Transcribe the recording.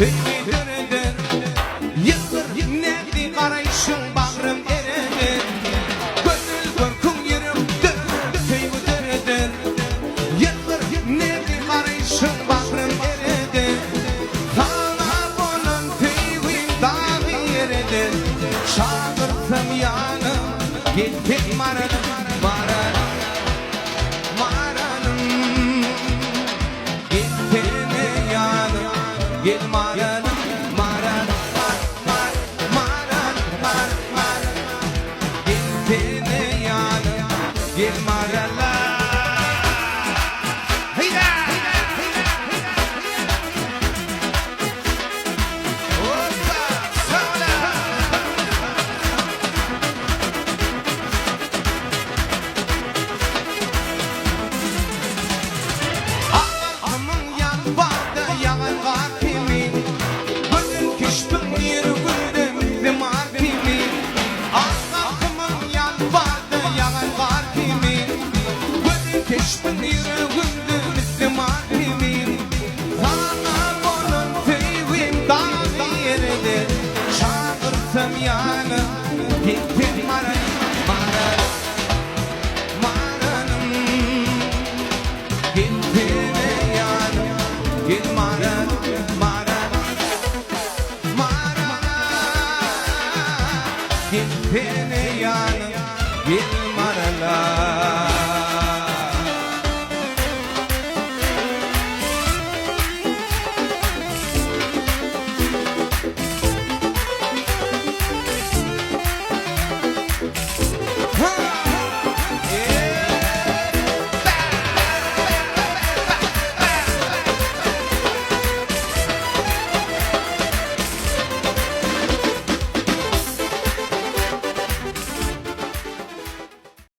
Teyvidir yıldır nerede karayışın bağrım eredir Gönül korkum yerim teyvidir yıldır nerede karayışın bağrım eredir Sana bonan teyvim dağı yeredir Şagırtım yanım gittim maranım Maranım Gittim yanım Gel